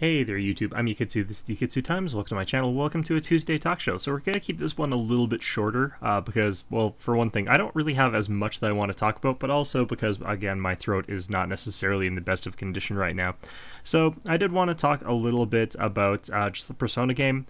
Hey there, YouTube. I'm Yukitsu. This is the Yukitsu Times. Welcome to my channel. Welcome to a Tuesday talk show. So we're going to keep this one a little bit shorter because, well, for one thing, I don't really have as much that I want to talk about, but also because, again, my throat is not necessarily in the best of condition right now. So I did want to talk a little bit about just the Persona game.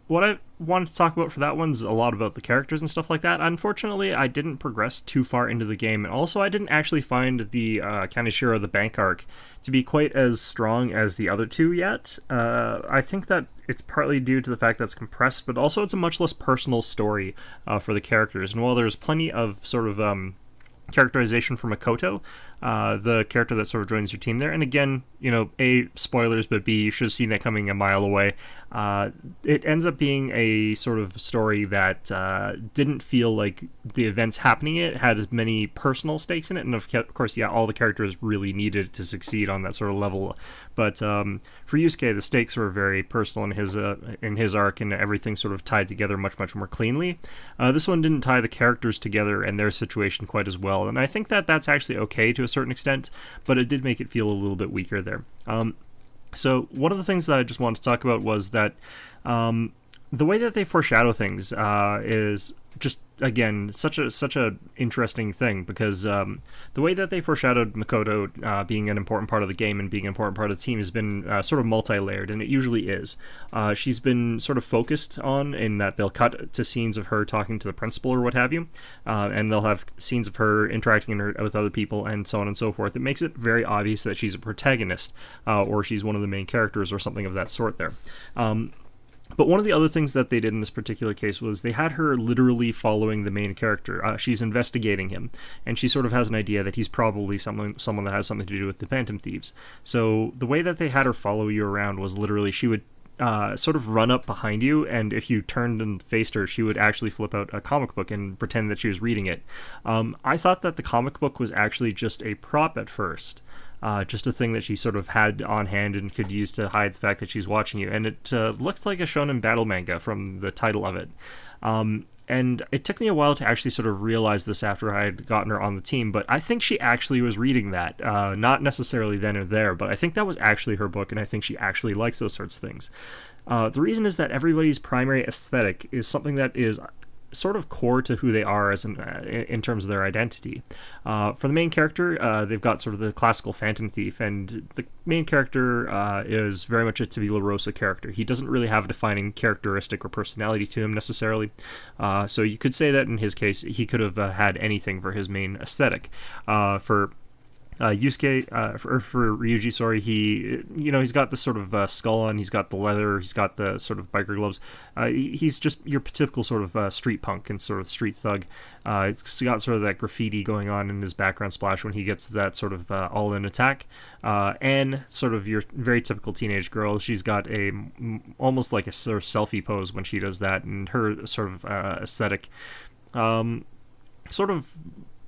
What I wanted to talk about for that one's a lot about the characters and stuff like that. Unfortunately, I didn't progress too far into the game, and also I didn't actually find the Kaneshiro, the bank arc, to be quite as strong as the other two yet. I think that it's partly due to the fact that it's compressed, but also it's a much less personal story for the characters. And while there's plenty of sort of characterization from Makoto, the character that sort of joins your team there. And again, you know, A, spoilers, but B, you should have seen that coming a mile away. It ends up being a sort of story that didn't feel like the events happening it had as many personal stakes in it. And of course, yeah, all the characters really needed to succeed on that sort of level. But for Yusuke, the stakes were very personal in his arc, and everything sort of tied together much more cleanly. This one didn't tie the characters together and their situation quite as well, and I think that that's actually okay to a certain extent, but it did make it feel a little bit weaker there. So one of the things that I just wanted to talk about was that the way that they foreshadow things is just, again, such a interesting thing, because the way that they foreshadowed Makoto being an important part of the game and being an important part of the team has been sort of multi-layered, and it usually is. She's been sort of focused on in that they'll cut to scenes of her talking to the principal or what have you, and they'll have scenes of her interacting with other people and so on and so forth. It makes it very obvious that she's a protagonist, or she's one of the main characters or something of that sort there. But one of the other things that they did in this particular case was they had her literally following the main character. She's investigating him, and she sort of has an idea that he's probably someone that has something to do with the Phantom Thieves. So the way that they had her follow you around was literally she would sort of run up behind you, and if you turned and faced her, she would actually flip out a comic book and pretend that she was reading it. I thought that the comic book was actually just a prop at first. Just a thing that she sort of had on hand and could use to hide the fact that she's watching you. And it looked like a shonen battle manga from the title of it. And it took me a while to actually sort of realize this after I had gotten her on the team, but I think she actually was reading that. Not necessarily then or there, but I think that was actually her book, and I think she actually likes those sorts of things. The reason is that everybody's primary aesthetic is something that is sort of core to who they are as in terms of their identity. For the main character, they've got sort of the classical phantom thief, and the main character is very much a Tabula Rosa character. He doesn't really have a defining characteristic or personality to him necessarily, so you could say that in his case he could have had anything for his main aesthetic. For Yusuke, for Ryuji, sorry, he's got this sort of skull on, he's got the leather, he's got the sort of biker gloves. He's just your typical sort of street punk and sort of street thug. He's got sort of that graffiti going on in his background splash when he gets that sort of all-in attack. And sort of your very typical teenage girl, she's got almost like a sort of selfie pose when she does that, and her sort of aesthetic, sort of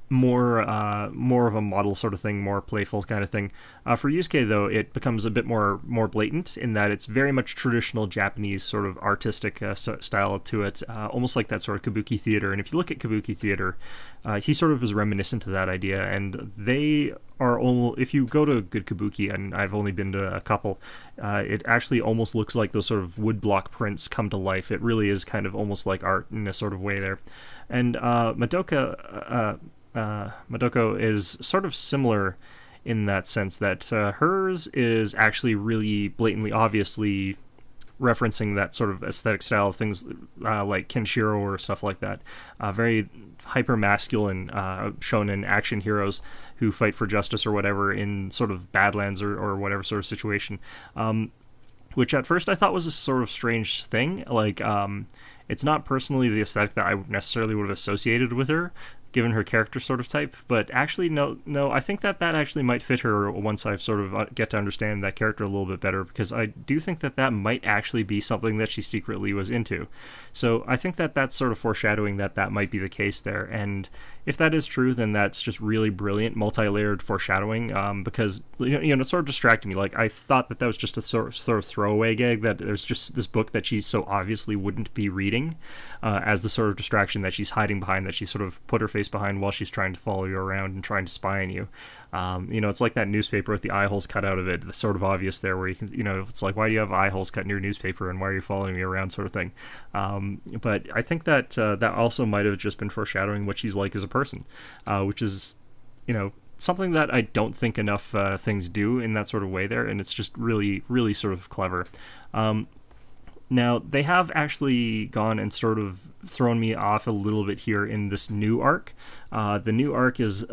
more of a model sort of thing, more playful kind of thing. For Yusuke, though, it becomes a bit more blatant in that it's very much traditional Japanese sort of artistic style to it, almost like that sort of kabuki theater. And if you look at kabuki theater, he sort of is reminiscent to that idea, and they are almost, if you go to a good kabuki, and I've only been to a couple, it actually almost looks like those sort of woodblock prints come to life. It really is kind of almost like art in a sort of way there. And Makoto is sort of similar in that sense that hers is actually really blatantly, obviously referencing that sort of aesthetic style of things like Kenshiro or stuff like that. Very hyper-masculine shonen action heroes who fight for justice or whatever in sort of Badlands or whatever sort of situation. Which at first I thought was a sort of strange thing. Like, it's not personally the aesthetic that I necessarily would have associated with her, given her character sort of type, but actually no, I think that actually might fit her once I sort of get to understand that character a little bit better, because I do think that might actually be something that she secretly was into. So I think that that's sort of foreshadowing that might be the case there, and if that is true, then that's just really brilliant multi-layered foreshadowing, because it sort of distracted me. Like, I thought that was just a sort of throwaway gag, that there's just this book that she so obviously wouldn't be reading as the sort of distraction that she's hiding behind, that she sort of put her face behind while she's trying to follow you around and trying to spy on you. It's like that newspaper with the eye holes cut out of it. It's sort of obvious there where you can, it's like, why do you have eye holes cut in your newspaper and why are you following me around, sort of thing. But I think that that also might have just been foreshadowing what she's like as a person, which is, something that I don't think enough things do in that sort of way there, and it's just really, really sort of clever. Now, they have actually gone and sort of thrown me off a little bit here in this new arc. The new arc is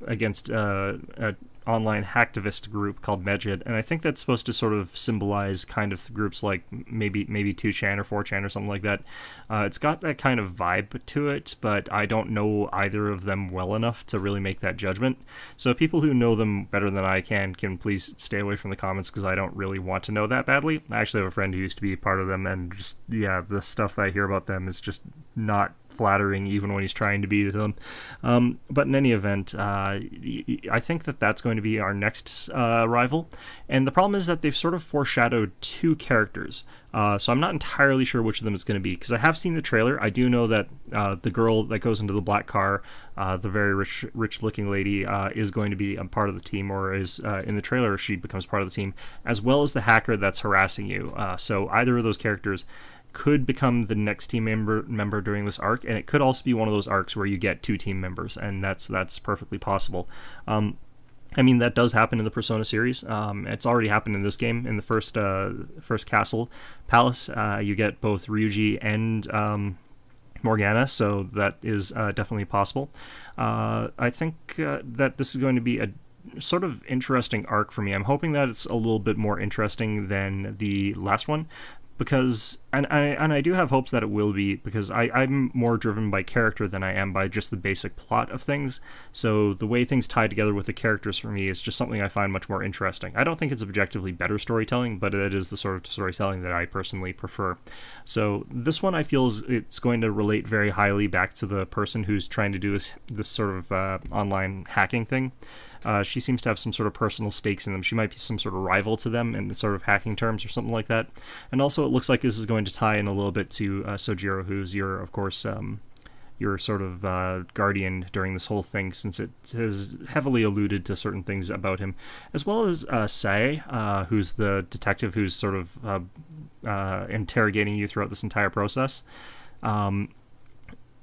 against an online hacktivist group called Medjed, and I think that's supposed to sort of symbolize kind of groups like maybe 2chan or 4chan or something like that. It's got that kind of vibe to it, but I don't know either of them well enough to really make that judgment. So people who know them better than I can please stay away from the comments, because I don't really want to know that badly. I actually have a friend who used to be part of them, and just, the stuff that I hear about them is just not flattering, even when he's trying to be them. But in any event, I think that that's going to be our next rival. And the problem is that they've sort of foreshadowed two characters. So I'm not entirely sure which of them it's going to be, because I have seen the trailer. I do know that the girl that goes into the black car, the very rich looking lady, is going to be a part of the team, or is in the trailer she becomes part of the team, as well as the hacker that's harassing you. So either of those characters could become the next team member during this arc, and it could also be one of those arcs where you get two team members, and that's perfectly possible. That does happen in the Persona series. It's already happened in this game. In the first castle palace, you get both Ryuji and Morgana, so that is definitely possible. I think that this is going to be a sort of interesting arc for me. I'm hoping that it's a little bit more interesting than the last one, because I do have hopes that it will be, because I'm more driven by character than I am by just the basic plot of things. So the way things tie together with the characters for me is just something I find much more interesting. I don't think it's objectively better storytelling, but it is the sort of storytelling that I personally prefer. So this one, I feel, it's going to relate very highly back to the person who's trying to do this sort of online hacking thing. She seems to have some sort of personal stakes in them. She might be some sort of rival to them in sort of hacking terms or something like that. And also, it looks like this is going to tie in a little bit to Sojiro, who's your sort of guardian during this whole thing, since it has heavily alluded to certain things about him, as well as Sae, who's the detective who's sort of interrogating you throughout this entire process.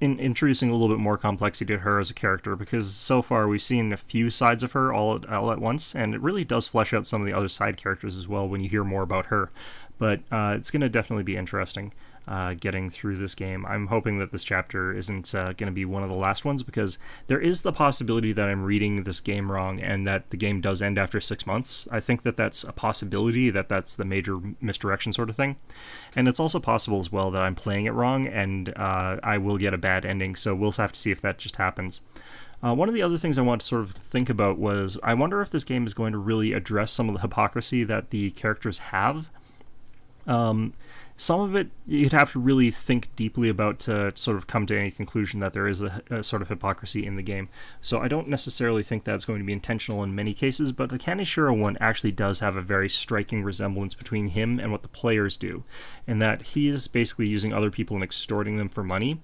Introducing a little bit more complexity to her as a character, because so far we've seen a few sides of her all at once, and it really does flesh out some of the other side characters as well when you hear more about her. But it's going to definitely be interesting getting through this game. I'm hoping that this chapter isn't going to be one of the last ones, because there is the possibility that I'm reading this game wrong and that the game does end after 6 months. I think that that's a possibility, that's the major misdirection sort of thing. And it's also possible as well that I'm playing it wrong and I will get a bad ending, so we'll have to see if that just happens. One of the other things I want to sort of think about was, I wonder if this game is going to really address some of the hypocrisy that the characters have. Some of it you'd have to really think deeply about to sort of come to any conclusion that there is a sort of hypocrisy in the game. So I don't necessarily think that's going to be intentional in many cases, but the Kaneshiro one actually does have a very striking resemblance between him and what the players do, in that he is basically using other people and extorting them for money.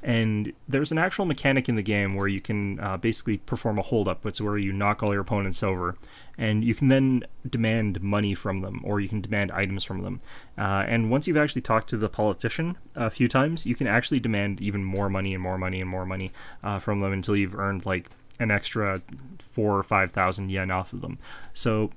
And there's an actual mechanic in the game where you can basically perform a hold-up. It's where you knock all your opponents over, and you can then demand money from them, or you can demand items from them. And once you've actually talked to the politician a few times, you can actually demand even more money and more money and more money from them until you've earned like an extra 4,000 or 5,000 yen off of them. So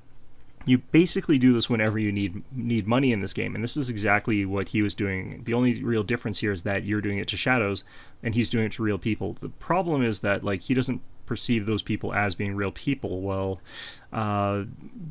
you basically do this whenever you need money in this game, and this is exactly what he was doing. The only real difference here is that you're doing it to shadows, and he's doing it to real people. The problem is that he doesn't perceive those people as being real people. Well,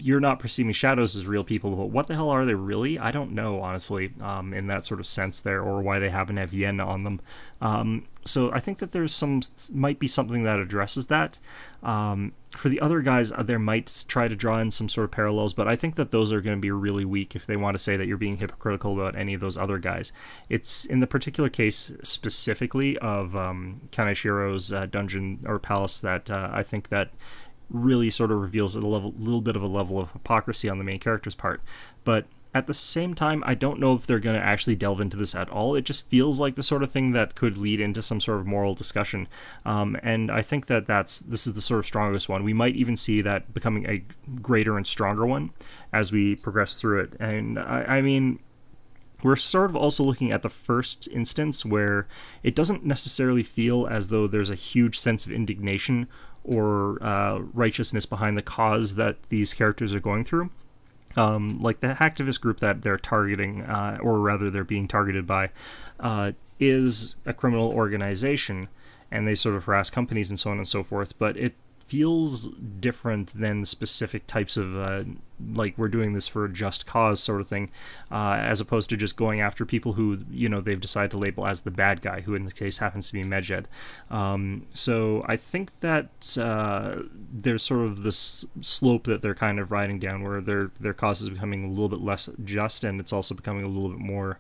you're not perceiving shadows as real people, but what the hell are they really? I don't know, honestly, in that sort of sense there, or why they happen to have yen on them. So I think that might be something that addresses that. For the other guys, they might try to draw in some sort of parallels, but I think that those are going to be really weak if they want to say that you're being hypocritical about any of those other guys. It's in the particular case specifically of Kaneshiro's dungeon or palace that I think that really sort of reveals little bit of a level of hypocrisy on the main character's part. But at the same time, I don't know if they're going to actually delve into this at all. It just feels like the sort of thing that could lead into some sort of moral discussion. And I think that this is the sort of strongest one. We might even see that becoming a greater and stronger one as we progress through it. And I mean, we're sort of also looking at the first instance where it doesn't necessarily feel as though there's a huge sense of indignation or righteousness behind the cause that these characters are going through. Like the hacktivist group that they're targeting, or rather they're being targeted by, is a criminal organization, and they sort of harass companies and so on and so forth, but it feels different than the specific types of, like, we're doing this for a just cause sort of thing, as opposed to just going after people who, they've decided to label as the bad guy, who in this case happens to be Medjed. So I think that there's sort of this slope that they're kind of riding down, where their cause is becoming a little bit less just, and it's also becoming a little bit more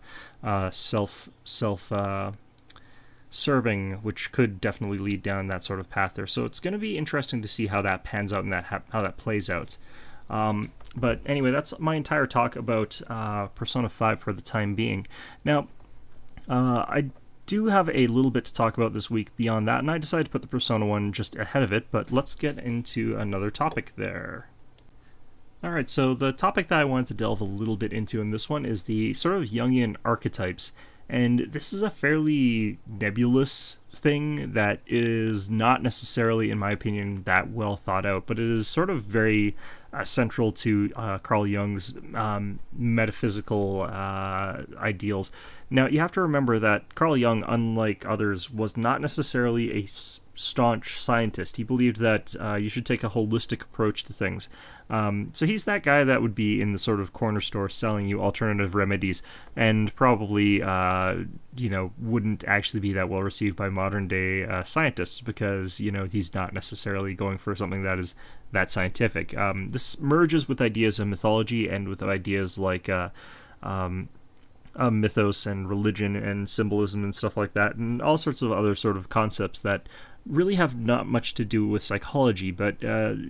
serving, which could definitely lead down that sort of path there. So it's going to be interesting to see how that pans out and how that plays out. But anyway, that's my entire talk about Persona 5 for the time being. Now, I do have a little bit to talk about this week beyond that, and I decided to put the Persona one just ahead of it, but let's get into another topic there. Alright, so the topic that I wanted to delve a little bit into in this one is the sort of Jungian archetypes. And this is a fairly nebulous thing that is not necessarily, in my opinion, that well thought out, but it is sort of very central to Carl Jung's metaphysical ideals. Now, you have to remember that Carl Jung, unlike others, was not necessarily a staunch scientist. He believed that you should take a holistic approach to things. So he's that guy that would be in the sort of corner store selling you alternative remedies, and probably, wouldn't actually be that well received by modern day scientists, because, he's not necessarily going for something that is that scientific. This merges with ideas of mythology and with ideas like mythos and religion and symbolism and stuff like that, and all sorts of other sort of concepts that really have not much to do with psychology, but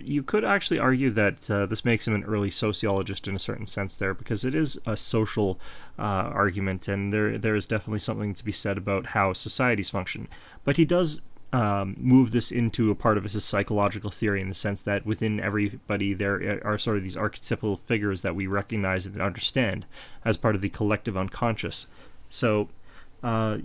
you could actually argue that this makes him an early sociologist in a certain sense there, because it is a social argument, and there is definitely something to be said about how societies function. But he does move this into a part of his psychological theory, in the sense that within everybody there are sort of these archetypal figures that we recognize and understand as part of the collective unconscious. So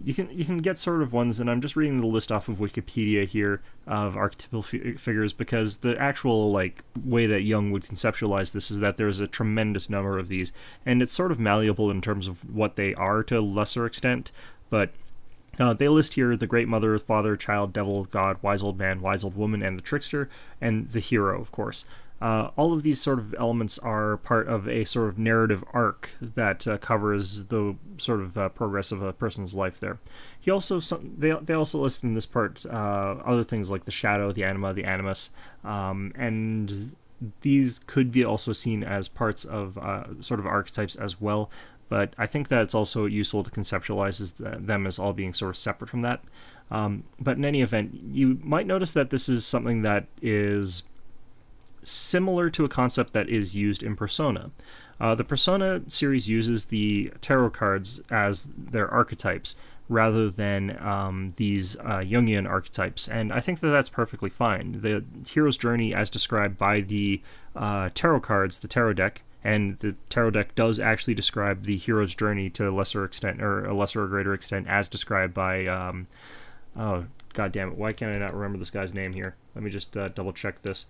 you can get sort of ones, and I'm just reading the list off of Wikipedia here of archetypal figures, because the actual way that Jung would conceptualize this is that there's a tremendous number of these, and it's sort of malleable in terms of what they are to a lesser extent, but they list here the Great Mother, Father, Child, Devil, God, Wise Old Man, Wise Old Woman, and the Trickster, and the Hero, of course. All of these sort of elements are part of a sort of narrative arc that covers the sort of progress of a person's life there. They also list in this part other things like the Shadow, the Anima, the Animus, and these could be also seen as parts of sort of archetypes as well. But I think that it's also useful to conceptualize them as all being sort of separate from that. But in any event, you might notice that this is something that is similar to a concept that is used in Persona. The Persona series uses the tarot cards as their archetypes, rather than these Jungian archetypes, and I think that that's perfectly fine. The hero's journey, as described by the tarot cards, the tarot deck, and the tarot deck does actually describe the hero's journey to a lesser extent, or a lesser or greater extent, as described by, oh, god damn it, why can't I not remember this guy's name here? Let me just double check this.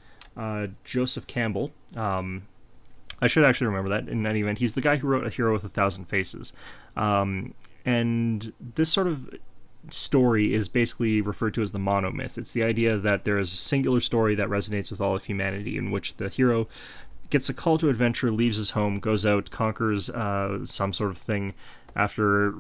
Joseph Campbell. I should actually remember that in any event. He's the guy who wrote A Hero with a Thousand Faces. And this sort of story is basically referred to as the monomyth. It's the idea that there is a singular story that resonates with all of humanity, in which the hero gets a call to adventure, leaves his home, goes out, conquers some sort of thing after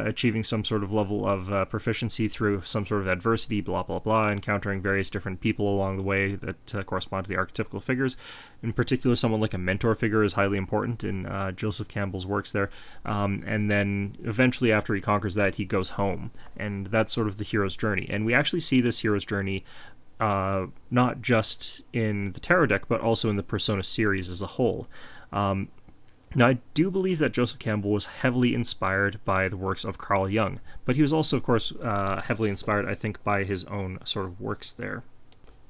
achieving some sort of level of proficiency through some sort of adversity, blah, blah, blah, encountering various different people along the way that correspond to the archetypical figures. In particular, someone like a mentor figure is highly important in Joseph Campbell's works there. And then eventually, after he conquers that, he goes home. And that's sort of the hero's journey. And we actually see this hero's journey not just in the tarot deck, but also in the Persona series as a whole. Now, I do believe that Joseph Campbell was heavily inspired by the works of Carl Jung, but he was also, of course, heavily inspired, I think, by his own sort of works there.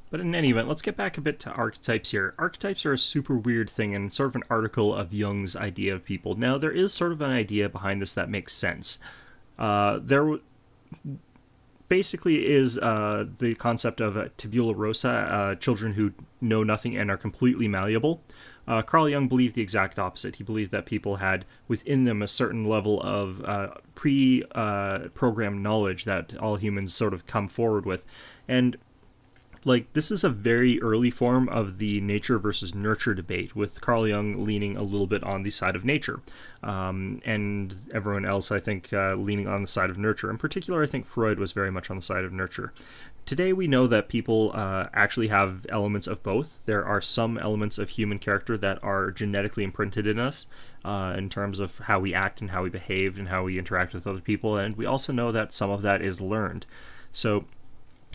But in any event, let's get back a bit to archetypes here. Archetypes are a super weird thing and sort of an article of Jung's idea of people. Now, there is sort of an idea behind this that makes sense. There basically is the concept of tabula rasa, children who know nothing and are completely malleable. Carl Jung believed the exact opposite. He believed that people had within them a certain level of pre-programmed knowledge that all humans sort of come forward with. And this is a very early form of the nature versus nurture debate, with Carl Jung leaning a little bit on the side of nature, and everyone else, I think, leaning on the side of nurture. In particular, I think Freud was very much on the side of nurture. Today, we know that people actually have elements of both. There are some elements of human character that are genetically imprinted in us, in terms of how we act and how we behave and how we interact with other people, and we also know that some of that is learned. So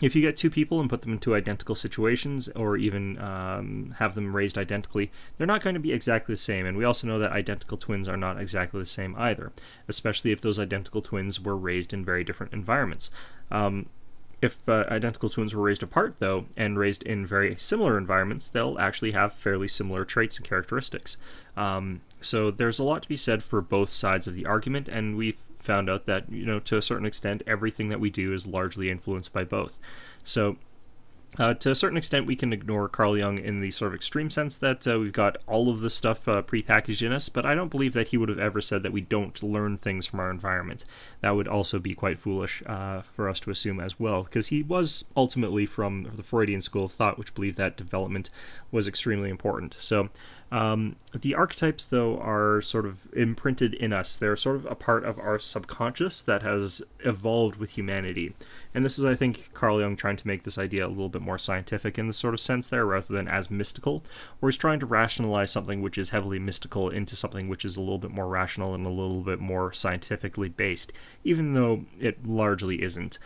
if you get two people and put them into identical situations, or even have them raised identically, they're not going to be exactly the same. And we also know that identical twins are not exactly the same either, especially if those identical twins were raised in very different environments. If identical twins were raised apart, though, and raised in very similar environments, they'll actually have fairly similar traits and characteristics. So there's a lot to be said for both sides of the argument, and we've found out that, to a certain extent, everything that we do is largely influenced by both. So to a certain extent, we can ignore Carl Jung in the sort of extreme sense that we've got all of this stuff prepackaged in us, but I don't believe that he would have ever said that we don't learn things from our environment. That would also be quite foolish for us to assume as well, because he was ultimately from the Freudian school of thought, which believed that development was extremely important. So the archetypes, though, are sort of imprinted in us. They're sort of a part of our subconscious that has evolved with humanity. And this is, I think, Carl Jung trying to make this idea a little bit more scientific in this sort of sense there, rather than as mystical, where he's trying to rationalize something which is heavily mystical into something which is a little bit more rational and a little bit more scientifically based, even though it largely isn't.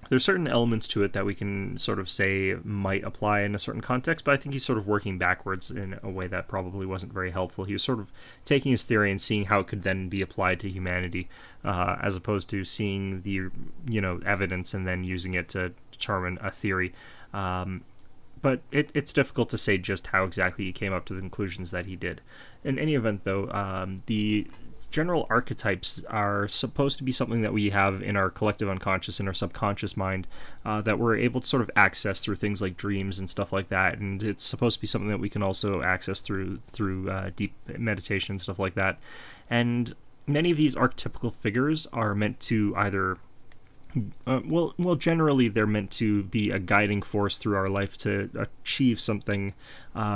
There's certain elements to it that we can sort of say might apply in a certain context, but I think he's sort of working backwards in a way that probably wasn't very helpful. He was sort of taking his theory and seeing how it could then be applied to humanity, as opposed to seeing the evidence and then using it to determine a theory. But it's difficult to say just how exactly he came up to the conclusions that he did. In any event, though, the general archetypes are supposed to be something that we have in our collective unconscious, in our subconscious mind, that we're able to sort of access through things like dreams and stuff like that. And it's supposed to be something that we can also access through deep meditation and stuff like that. And many of these archetypical figures are meant to either generally they're meant to be a guiding force through our life to achieve something,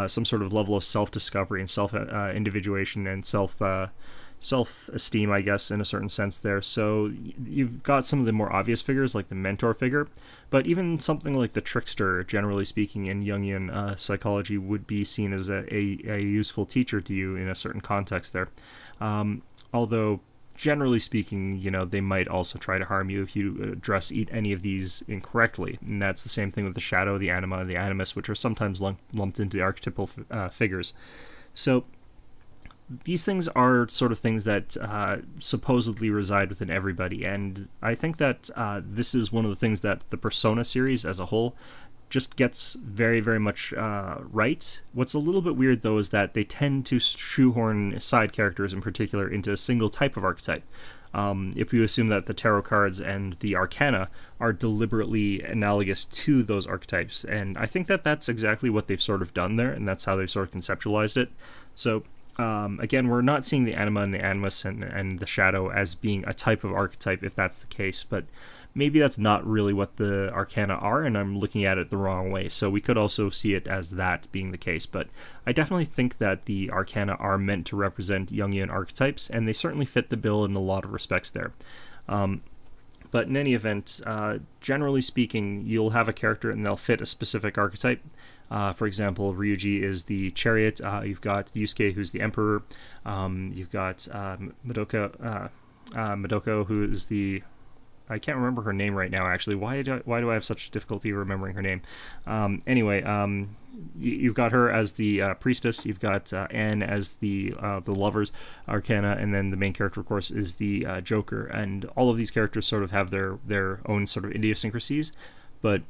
some sort of level of self-discovery and self-individuation and self-esteem, I guess, in a certain sense there. So you've got some of the more obvious figures, like the mentor figure, but even something like the trickster, generally speaking, in Jungian psychology, would be seen as a useful teacher to you in a certain context there. Although, generally speaking, they might also try to harm you if you address any of these incorrectly. And that's the same thing with the shadow, the anima, and the animus, which are sometimes lumped into the archetypal figures. So these things are sort of things that supposedly reside within everybody, and I think that this is one of the things that the Persona series as a whole just gets very, very much right. What's a little bit weird, though, is that they tend to shoehorn side characters in particular into a single type of archetype. If you assume that the tarot cards and the arcana are deliberately analogous to those archetypes, and I think that that's exactly what they've sort of done there, and that's how they've sort of conceptualized it. So again, we're not seeing the anima and the animus and the shadow as being a type of archetype, if that's the case, but maybe that's not really what the arcana are, and I'm looking at it the wrong way. So we could also see it as that being the case, but I definitely think that the arcana are meant to represent Jungian archetypes, and they certainly fit the bill in a lot of respects there. But in any event, generally speaking, you'll have a character and they'll fit a specific archetype. For example, Ryuji is the chariot. You've got Yusuke, who's the emperor. You've got Makoto, who is the I can't remember her name right now. Actually, why do I have such difficulty remembering her name? Anyway, you've got her as the priestess. You've got Anne as the lovers arcana, and then the main character, of course, is the Joker. And all of these characters sort of have their own sort of idiosyncrasies, but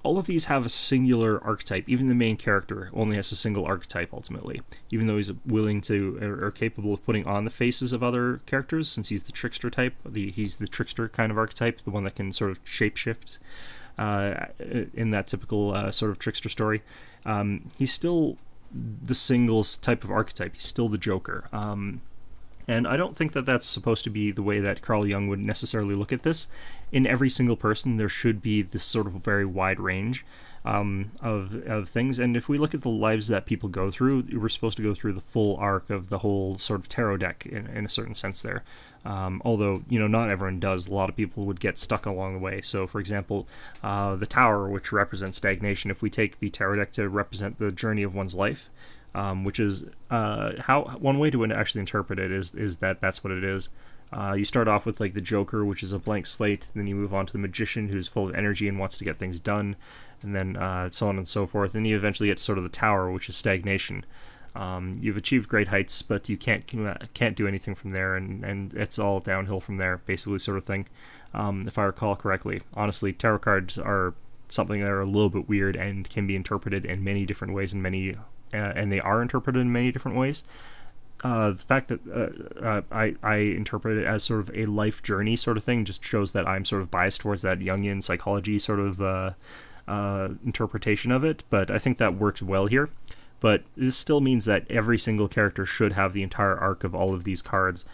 all of these have a singular archetype. Even the main character only has a single archetype ultimately, even though he's willing to or capable of putting on the faces of other characters, since he's the trickster type. He's the trickster kind of archetype, the one that can sort of shapeshift in that typical sort of trickster story. He's still the single type of archetype. He's still the Joker. And I don't think that that's supposed to be the way that Carl Jung would necessarily look at this. In every single person, there should be this sort of very wide range of things. And if we look at the lives that people go through, we're supposed to go through the full arc of the whole sort of tarot deck in a certain sense there. Although, not everyone does. A lot of people would get stuck along the way. So, for example, the Tower, which represents stagnation, if we take the tarot deck to represent the journey of one's life, which is how one way to actually interpret it is that that's what it is. You start off with like the Joker, which is a blank slate, then you move on to the Magician, who's full of energy and wants to get things done, and then so on and so forth. And you eventually get to sort of the Tower, which is stagnation. You've achieved great heights, but you can't do anything from there, and it's all downhill from there, basically, sort of thing. If I recall correctly, honestly, tarot cards are something that are a little bit weird and can be interpreted in many different ways, and they are interpreted in many different ways. The fact that I interpret it as sort of a life journey sort of thing just shows that I'm sort of biased towards that Jungian psychology sort of interpretation of it, but I think that works well here. But this still means that every single character should have the entire arc of all of these cards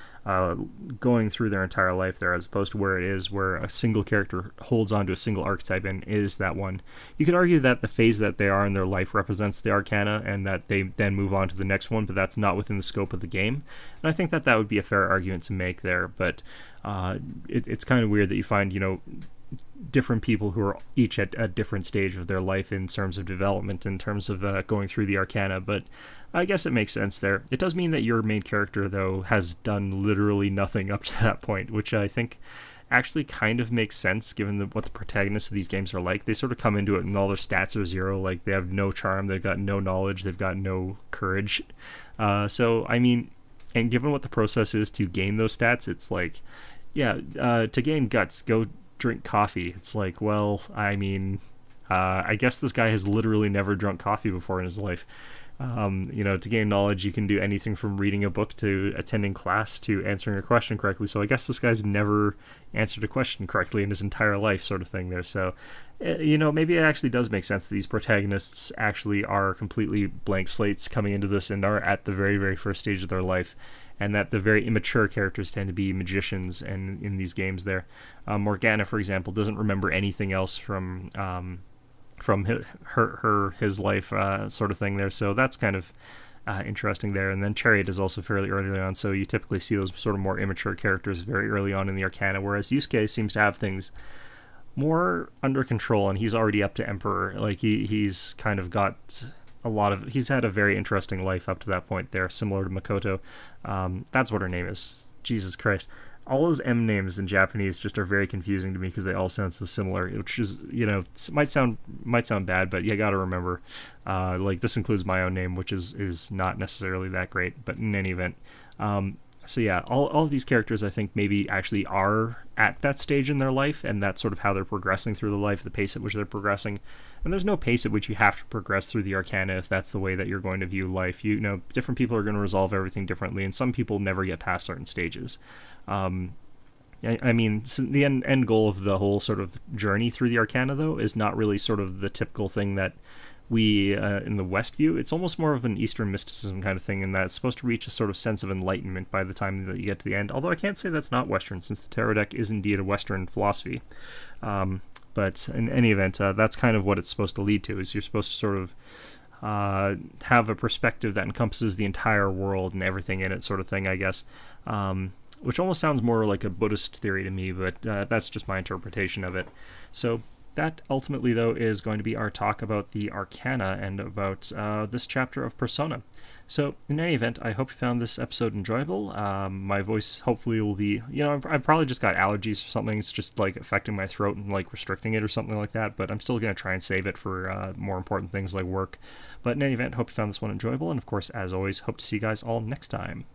going through their entire life there, as opposed to where it is where a single character holds onto a single archetype and is that one. You could argue that the phase that they are in their life represents the arcana and that they then move on to the next one, but that's not within the scope of the game. And I think that would be a fair argument to make there, but it's kind of weird that you find, different people who are each at a different stage of their life in terms of development, in terms of going through the arcana, but I guess it makes sense there. It does mean that your main character, though, has done literally nothing up to that point, which I think actually kind of makes sense given what the protagonists of these games are like. They sort of come into it and all their stats are 0, like they have no charm, they've got no knowledge, they've got no courage. So, I mean, and given what the process is to gain those stats, it's like, to gain guts, go drink coffee. It's like, well, I mean, I guess this guy has literally never drunk coffee before in his life. To gain knowledge, you can do anything from reading a book to attending class to answering a question correctly. So I guess this guy's never answered a question correctly in his entire life, sort of thing there. So, maybe it actually does make sense that these protagonists actually are completely blank slates coming into this and are at the very, very first stage of their life, and that the very immature characters tend to be magicians and in these games there. Morgana, for example, doesn't remember anything else from his life sort of thing there, so that's kind of interesting there. And then Chariot is also fairly early on, so you typically see those sort of more immature characters very early on in the Arcana, whereas Yusuke seems to have things more under control, and he's already up to Emperor. Like he's kind of got he's had a very interesting life up to that point there, similar to Makoto. That's what her name is. Jesus Christ. All those M names in Japanese just are very confusing to me because they all sound so similar, which is, might sound bad, but you gotta remember, like this includes my own name, which is not necessarily that great, but in any event. So yeah, all of these characters I think maybe actually are at that stage in their life, and that's sort of how they're progressing through the life, the pace at which they're progressing. And there's no pace at which you have to progress through the Arcana if that's the way that you're going to view life. Different people are going to resolve everything differently, and some people never get past certain stages. I mean, the end goal of the whole sort of journey through the Arcana, though, is not really sort of the typical thing that we in the West view. It's almost more of an Eastern mysticism kind of thing, in that it's supposed to reach a sort of sense of enlightenment by the time that you get to the end. Although I can't say that's not Western, since the tarot deck is indeed a Western philosophy. But in any event, that's kind of what it's supposed to lead to, is you're supposed to sort of have a perspective that encompasses the entire world and everything in it, sort of thing, I guess. Which almost sounds more like a Buddhist theory to me, but that's just my interpretation of it. So that ultimately, though, is going to be our talk about the Arcana and about this chapter of Persona. So, in any event, I hope you found this episode enjoyable. My voice hopefully will be, I've probably just got allergies or something. It's just like affecting my throat and like restricting it or something like that. But I'm still going to try and save it for more important things like work. But in any event, hope you found this one enjoyable. And of course, as always, hope to see you guys all next time.